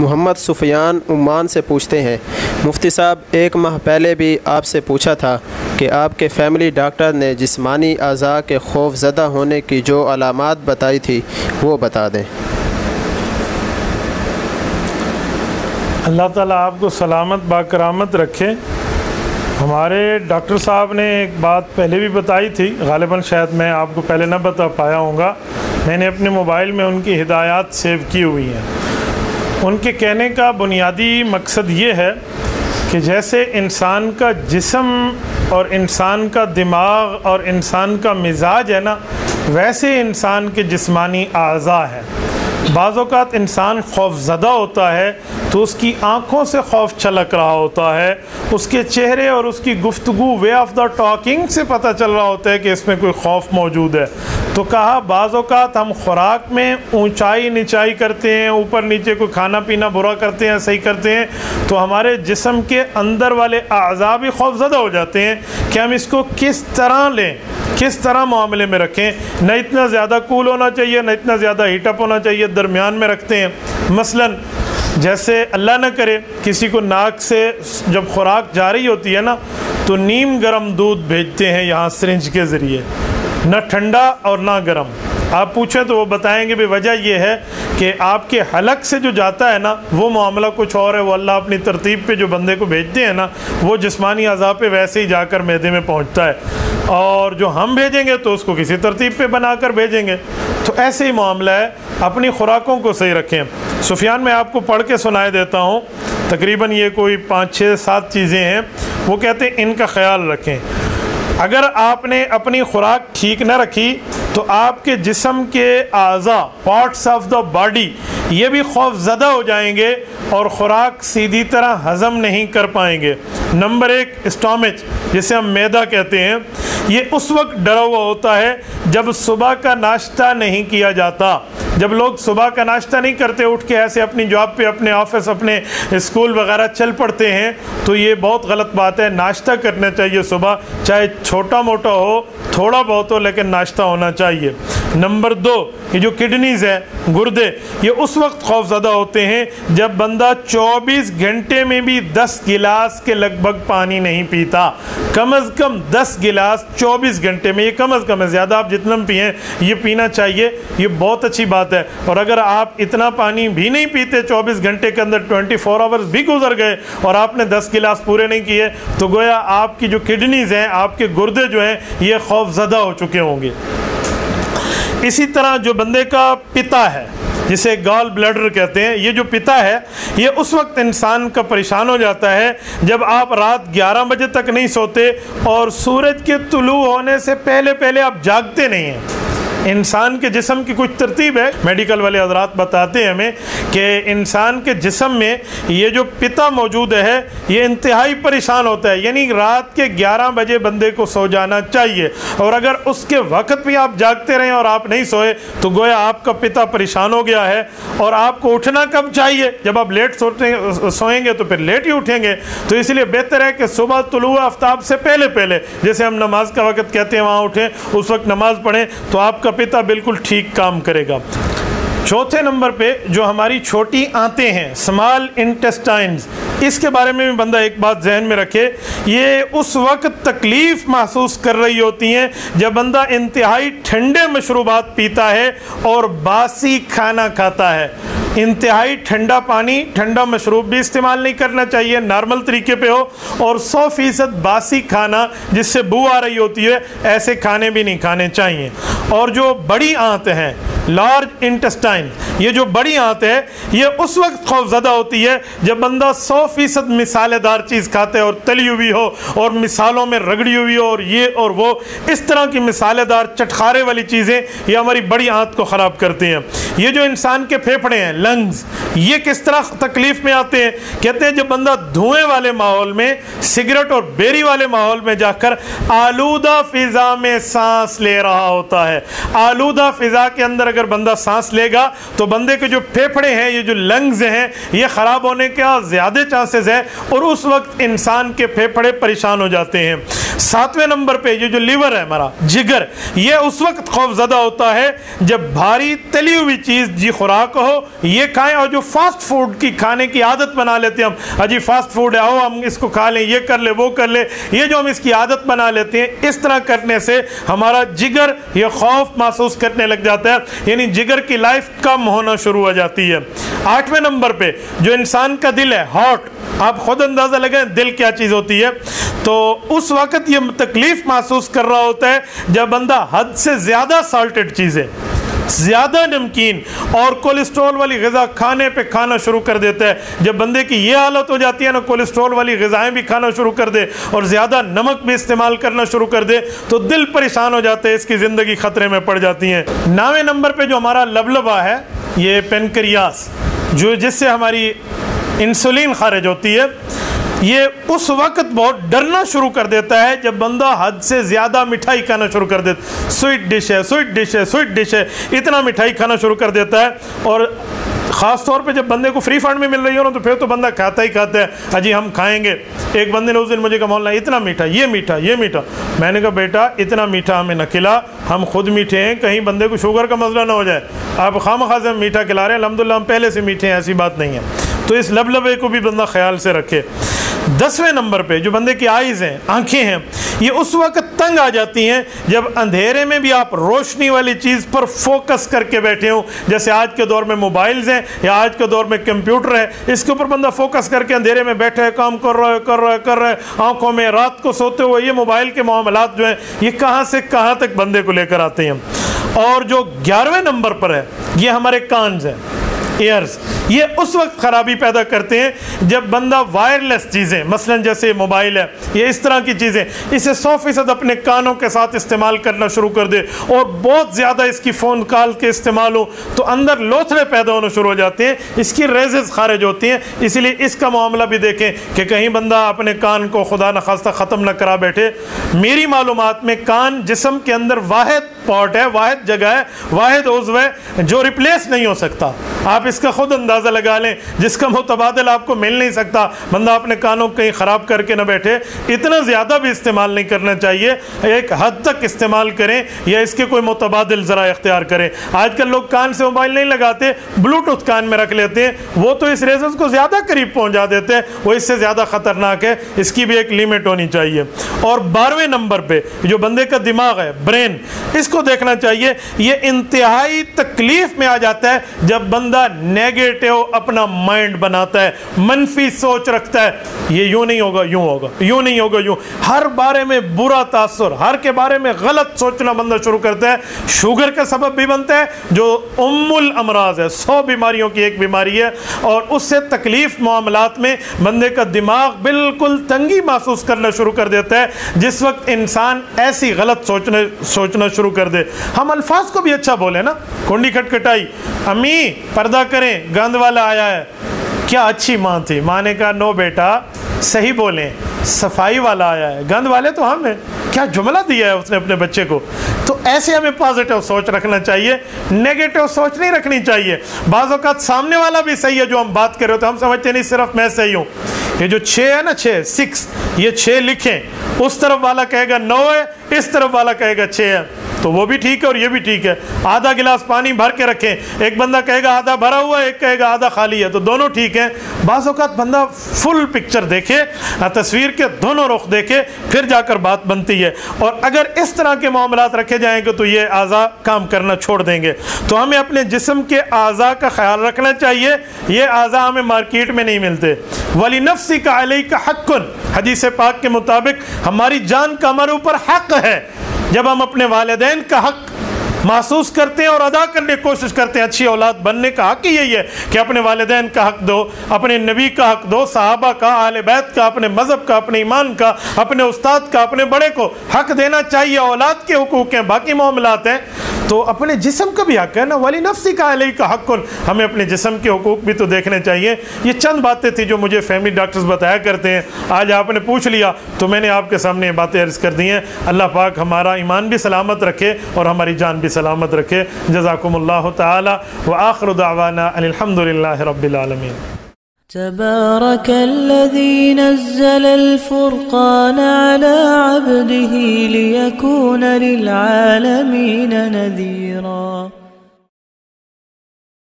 محمد سفیان Oman سے پوچھتے ہیں، مفتی صاحب ایک ماہ پہلے بھی آپ سے پوچھا تھا کہ آپ کے فیملی ڈاکٹر نے جسمانی اعضاء کے خوف زدہ ہونے کی جو علامات بتائی تھی وہ بتا دیں۔ اللہ تعالیٰ آپ کو سلامت باکرامت رکھے۔ ہمارے ڈاکٹر صاحب نے ایک بات پہلے بھی بتائی تھی، غالباً شاید میں آپ کو پہلے نہ بتا پایا ہوں گا، میں نے اپنے موبائل میں ان کی ہدایات سیو کی ہوئی ہیں۔ ان کے کہنے کا بنیادی مقصد یہ ہے کہ جیسے انسان کا جسم اور انسان کا دماغ اور انسان کا مزاج ہے نا، ویسے انسان کے جسمانی اعضاء ہے۔ بعض اوقات انسان خوف زدہ ہوتا ہے تو اس کی آنکھوں سے خوف چھلک رہا ہوتا ہے، اس کے چہرے اور اس کی گفتگو، وے آف دا ٹاکنگ سے پتہ چل رہا ہوتا ہے کہ اس میں کوئی خوف موجود ہے۔ تو کہا بعض اوقات ہم خوراک میں اونچائی نیچائی کرتے ہیں، اوپر نیچے کوئی کھانا پینا برا کرتے ہیں، صحیح کرتے ہیں، تو ہمارے جسم کے اندر والے اعضاء بھی خوف زدہ ہو جاتے ہیں کہ ہم اس کو کس طرح لیں، کس طرح معاملے میں رکھیں۔ نہ اتنا زیادہ کول ہونا چاہیے، نہ اتنا زیادہ ہیٹ اپ ہونا چاہیے، درمیان میں رکھتے ہیں۔ مثلاً جیسے اللہ نہ کرے کسی کو ناک سے جب خوراک جا رہی ہوتی ہے نا تو نیم گرم دودھ بھیجتے ہیں یہاں سرنج کے ذریعے، نہ ٹھنڈا اور نہ گرم۔ آپ پوچھیں تو وہ بتائیں گے وجہ یہ ہے کہ آپ کے حلق سے جو جاتا ہے نا وہ معاملہ کچھ اور ہے، وہ اللہ اپنی ترتیب پہ جو بندے کو بھیجتے ہیں نا وہ جسمانی اعضاء پہ ویسے ہی جا کر معدے میں پہنچتا ہے، اور جو ہم بھیجیں گے تو اس کو کسی ترتیب پہ بنا کر بھیجیں گے۔ تو ایسے ہی معاملہ ہے، اپنی خوراکوں کو صحیح رکھیں۔ سفیان میں آپ کو پڑھ کے سنائے دیتا ہوں، تقریباً یہ کوئی 5 6 7 چیزیں ہیں، وہ کہتے ہیں ان کا خیال رکھیں۔ اگر آپ نے اپنی خوراک ٹھیک نہ رکھی تو آپ کے جسم کے اعضاء، پارٹس آف دا باڈی، یہ بھی خوف زدہ ہو جائیں گے اور خوراک سیدھی طرح ہضم نہیں کر پائیں گے۔ نمبر 1 اسٹامچ، جسے ہم معدہ کہتے ہیں، یہ اس وقت ڈرا ہوا ہوتا ہے جب صبح کا ناشتہ نہیں کیا جاتا۔ جب لوگ صبح کا ناشتہ نہیں کرتے، اٹھ کے ایسے اپنی جاب پہ، اپنے آفس، اپنے اسکول وغیرہ چل پڑتے ہیں، تو یہ بہت غلط بات ہے۔ ناشتہ کرنا چاہیے صبح، چاہے چھوٹا موٹا ہو، تھوڑا بہت ہو، لیکن ناشتہ ہونا چاہیے۔ نمبر 2، یہ جو کڈنیز ہیں، گردے، یہ اس وقت خوف زدہ ہوتے ہیں جب بندہ 24 گھنٹے میں بھی 10 گلاس کے لگ بھگ پانی نہیں پیتا۔ کم از کم 10 گلاس 24 گھنٹے میں، یہ کم از کم ہے، زیادہ آپ جتنا پئیں یہ پینا چاہیے، یہ بہت اچھی بات ہے۔ اور اگر آپ اتنا پانی بھی نہیں پیتے 24 گھنٹے کے اندر، 24 آورز بھی گزر گئے اور آپ نے 10 گلاس پورے نہیں کیے، تو گویا آپ کی جو کڈنیز ہیں، آپ کے گردے جو ہیں، یہ خوف زدہ ہو چکے ہوں گے۔ اسی طرح جو بندے کا پتا ہے، جسے گال بلیڈر کہتے ہیں، یہ جو پتا ہے، یہ اس وقت انسان کا پریشان ہو جاتا ہے جب آپ رات 11 بجے تک نہیں سوتے اور سورج کے طلوع ہونے سے پہلے پہلے آپ جاگتے نہیں ہیں۔ انسان کے جسم کی کچھ ترتیب ہے، میڈیکل والے حضرات بتاتے ہیں ہمیں کہ انسان کے جسم میں یہ جو پتا موجود ہے یہ انتہائی پریشان ہوتا ہے، یعنی رات کے 11 بجے بندے کو سو جانا چاہیے، اور اگر اس کے وقت بھی آپ جاگتے رہیں اور آپ نہیں سوئے تو گویا آپ کا پتا پریشان ہو گیا ہے۔ اور آپ کو اٹھنا کب چاہیے؟ جب آپ لیٹ سوئیں گے تو پھر لیٹ ہی اٹھیں گے، تو اس لیے بہتر ہے کہ صبح طلوع آفتاب سے پہلے پہلے، جیسے ہم نماز کا وقت کہتے ہیں، وہاں اٹھیں، اس وقت نماز پڑھیں، تو آپ کا پتا بالکل ٹھیک کام کرے گا۔ چوتھے نمبر پہ جو ہماری چھوٹی آنتیں ہیں، اسمال انٹسٹائنز، اس کے بارے میں بھی بندہ ایک بات ذہن میں رکھے، یہ اس وقت تکلیف محسوس کر رہی ہوتی ہیں جب بندہ انتہائی ٹھنڈے مشروبات پیتا ہے اور باسی کھانا کھاتا ہے۔ انتہائی ٹھنڈا پانی، ٹھنڈا مشروب بھی استعمال نہیں کرنا چاہیے، نارمل طریقے پہ ہو، اور 100% باسی کھانا جس سے بو آ رہی ہوتی ہے، ایسے کھانے بھی نہیں کھانے چاہیے۔ اور جو بڑی آنت ہیں، لارج انٹسٹائن، یہ جو بڑی آنت ہے یہ اس وقت خوف زدہ ہوتی ہے جب بندہ 100% مسالے دار چیز کھاتے ہے اور تلی ہوئی ہو اور مسالوں میں رگڑی ہوئی ہو اور یہ اور وہ، اس طرح کی مسالے دار چٹخارے والی چیزیں یہ ہماری بڑی آنت کو خراب کرتی ہیں۔ یہ جو انسان کے پھیپھڑے ہیں، لنگز، یہ کس طرح تکلیف میں آتے ہیں؟ کہتے ہیں جب بندہ دھوئیں والے ماحول میں، سگریٹ اور بیری والے ماحول میں جا کر آلودہ فضا میں سانس لے رہا ہوتا ہے۔ آلودہ فضا کے اندر اگر اگر بندہ سانس لے گا تو بندے کے جو پھیپھڑے ہیں، یہ جو لنگز ہیں، یہ خراب ہونے کا زیادہ چانسز ہے اور اس وقت انسان کے پھیپھڑے پریشان ہو جاتے ہیں۔ 7ویں نمبر پہ یہ جو لیور ہے ہمارا جگر، یہ اس وقت خوف زدہ ہوتا ہے جب بھاری تلی ہوئی چیز جی خوراک ہو یہ کھائیں، اور جو فاسٹ فوڈ کی کھانے کی عادت بنا لیتے ہیں ہم، جی فاسٹ فوڈ ہے، ہم اس کو کھا لیں، یہ کر لے وہ کر لے، یہ جو ہم اس کی عادت بنا لیتے ہیں، اس طرح کرنے سے ہمارا جگر یہ خوف محسوس کرنے لگ جاتا ہے، یعنی جگر کی لائف کم ہونا شروع ہو جاتی ہے۔ 8ویں نمبر پہ جو انسان کا دل ہے، ہارٹ، آپ خود اندازہ لگائیں دل کیا چیز ہوتی ہے، تو اس وقت یہ تکلیف محسوس کر رہا ہوتا ہے جب بندہ حد سے زیادہ سالٹڈ چیزیں، زیادہ نمکین اور کولیسٹرول والی غذا کھانے پہ کھانا شروع کر دیتا ہے۔ جب بندے کی یہ حالت ہو جاتی ہے نا، کولیسٹرول والی غذائیں بھی کھانا شروع کر دے اور زیادہ نمک بھی استعمال کرنا شروع کر دے تو دل پریشان ہو جاتا ہے، اس کی زندگی خطرے میں پڑ جاتی ہیں۔ 9ویں نمبر پہ جو ہمارا لبلبا ہے، یہ پینکریاس، جو جس سے ہماری انسولین خارج ہوتی ہے، یہ اس وقت بہت ڈرنا شروع کر دیتا ہے جب بندہ حد سے زیادہ مٹھائی کھانا شروع کر دیتا ہے، سویٹ ڈش ہے، سویٹ ڈش ہے، سویٹ ڈش ہے، اتنا مٹھائی کھانا شروع کر دیتا ہے، اور خاص طور پہ جب بندے کو فری فنڈ میں مل رہی ہو نا تو پھر تو بندہ کھاتا ہی کھاتا ہے، اجی ہم کھائیں گے۔ ایک بندے نے اس دن مجھے کہا مولانا اتنا میٹھا، یہ میٹھا، یہ میٹھا، میں نے کہا بیٹا اتنا میٹھا ہمیں نہ کھلا، ہم خود میٹھے ہیں، کہیں بندے کو شوگر کا مسئلہ نہ ہو جائے، آپ خواہ سے ہم میٹھا کھلا رہے ہیں، الحمدللہ ہم پہلے سے میٹھے ہیں، ایسی بات نہیں ہے، تو اس لبلبے کو بھی بندہ خیال سے رکھے۔ 10ویں نمبر پہ جو بندے کی آئیز ہیں، آنکھیں ہیں، یہ اس وقت تنگ آ جاتی ہیں جب اندھیرے میں بھی آپ روشنی والی چیز پر فوکس کر کے بیٹھے ہوں، جیسے آج کے دور میں موبائلز ہیں یا آج کے دور میں کمپیوٹر ہے، اس کے اوپر بندہ فوکس کر کے اندھیرے میں بیٹھے ہے، کام کر رہا ہے، آنکھوں میں رات کو سوتے ہوئے یہ موبائل کے معاملات جو ہیں یہ کہاں سے کہاں تک بندے کو لے کر آتے ہیں۔ اور جو 11ویں نمبر پر ہے، یہ ہمارے کانز ہیں، ایئرز، یہ اس وقت خرابی پیدا کرتے ہیں جب بندہ وائرلیس چیزیں، مثلا جیسے موبائل ہے، یہ اس طرح کی چیزیں، اسے 100% اپنے کانوں کے ساتھ استعمال کرنا شروع کر دے اور بہت زیادہ اس کی فون کال کے استعمال ہو تو اندر لوتھڑے پیدا ہونا شروع ہو جاتے ہیں، اس کی ریزز خارج ہوتی ہیں، اسی لیے اس کا معاملہ بھی دیکھیں کہ کہیں بندہ اپنے کان کو خدا نخواستہ ختم نہ کرا بیٹھے۔ میری معلومات میں کان جسم کے اندر واحد پارٹ ہے، واحد جگہ ہے، واحد عضو ہے جو ریپلیس نہیں ہو سکتا، آپ اس کا خود اندازہ لگا لیں، جس کا متبادل آپ کو مل نہیں سکتا، بندہ اپنے کانوں کو کہیں خراب کر کے نہ بیٹھے، اتنا زیادہ بھی استعمال نہیں کرنا چاہیے، ایک حد تک استعمال کریں یا اس کے کوئی متبادل ذرائع اختیار کریں۔ آج کل لوگ کان سے موبائل نہیں لگاتے، بلوٹوتھ کان میں رکھ لیتے ہیں، وہ تو اس ریزنز کو زیادہ قریب پہنچا دیتے ہیں، وہ اس سے زیادہ خطرناک ہے، اس کی بھی ایک لیمٹ ہونی چاہیے۔ اور 12ویں نمبر پہ جو بندے کا دماغ ہے، برین، اس کو دیکھنا چاہیے، یہ انتہائی تکلیف میں آ جاتا ہے جب بندہ نیگیٹو اپنا مائنڈ بناتا ہے، منفی سوچ رکھتا ہے، یہ یوں نہیں ہوگا یوں ہوگا، یوں نہیں ہوگا یوں، ہر بارے میں برا تاثر، ہر کے بارے میں غلط سوچنا بندہ شروع کرتا ہے، شوگر کا سبب بھی بنتا ہے جو ام الامراض ہے، 100 بیماریوں کی ایک بیماری ہے، اور اس سے تکلیف معاملات میں بندے کا دماغ بالکل تنگی محسوس کرنا شروع کر دیتا ہے جس وقت انسان ایسی غلط سوچنا شروع کر دے۔ ہم الفاظ کو بھی اچھا بولیں نا، کنڈی کھٹکھٹائی، امی پردہ کریں گند والا آیا ہے، کیا اچھی ماں تھی، ماں نے کہا نو بیٹا صحیح بولیں، صفائی والا آیا ہے، گند والے تو ہم ہیں، کیا جملہ دیا ہے اس نے اپنے بچے کو۔ تو ایسے ہمیں پازیٹیو سوچ رکھنا چاہیے، نیگیٹو سوچ نہیں رکھنی چاہیے۔ بعض اوقات سامنے والا بھی صحیح ہے جو ہم بات کر رہے ہوتے ہیں، ہم سمجھتے نہیں صرف میں صحیح ہوں، یہ جو 6 ہے نا، 6 یہ 6 لکھیں، اس طرف والا کہے گا 9 ہے، اس طرف والا کہے گا 6 ہے، تو وہ بھی ٹھیک ہے اور یہ بھی ٹھیک ہے۔ آدھا گلاس پانی بھر کے رکھیں، ایک بندہ کہے گا آدھا بھرا ہوا ہے، ایک کہے گا آدھا خالی ہے، تو دونوں ٹھیک ہیں۔ بعض اوقات بندہ فل پکچر دیکھے، تصویر کے دونوں رخ دیکھے، پھر جا کر بات بنتی ہے، اور اگر اس طرح کے معاملات رکھے جائیں گے تو یہ اعضاء کام کرنا چھوڑ دیں گے۔ تو ہمیں اپنے جسم کے اعضاء کا خیال رکھنا چاہیے، یہ اعضاء ہمیں مارکیٹ میں نہیں ملتے۔ وَلِنَفْسِكَ عَلَيْكَ حَقٌّ، حدیث پاک کے مطابق ہماری جان کا ہمارے اوپر حق ہے۔ جب ہم اپنے والدین کا حق محسوس کرتے ہیں اور ادا کرنے کی کوشش کرتے ہیں، اچھی اولاد بننے کا حق یہی ہے کہ اپنے والدین کا حق دو، اپنے نبی کا حق دو، صحابہ کا، اہل بیت کا، اپنے مذہب کا، اپنے ایمان کا، اپنے استاد کا، اپنے بڑے کو حق دینا چاہیے۔ اولاد کے حقوق ہیں، باقی معاملات ہیں۔ تو اپنے جسم کا بھی حق ہے نا، ولی نفسی کا علیہ حق، ہمیں اپنے جسم کے حقوق بھی تو دیکھنے چاہیے۔ یہ چند باتیں تھیں جو مجھے فیملی ڈاکٹرز بتایا کرتے ہیں، آج آپ نے پوچھ لیا تو میں نے آپ کے سامنے یہ باتیں عرض کر دی ہیں۔ اللہ پاک ہمارا ایمان بھی سلامت رکھے اور ہماری جان بھی سلامت رکھے۔ جزاکم اللہ تعالی وآخر دعوانا ان الحمد للہ رب العالمین۔ تبارك الذي نزل الفرقان على عبده ليكون للعالمين نذيرا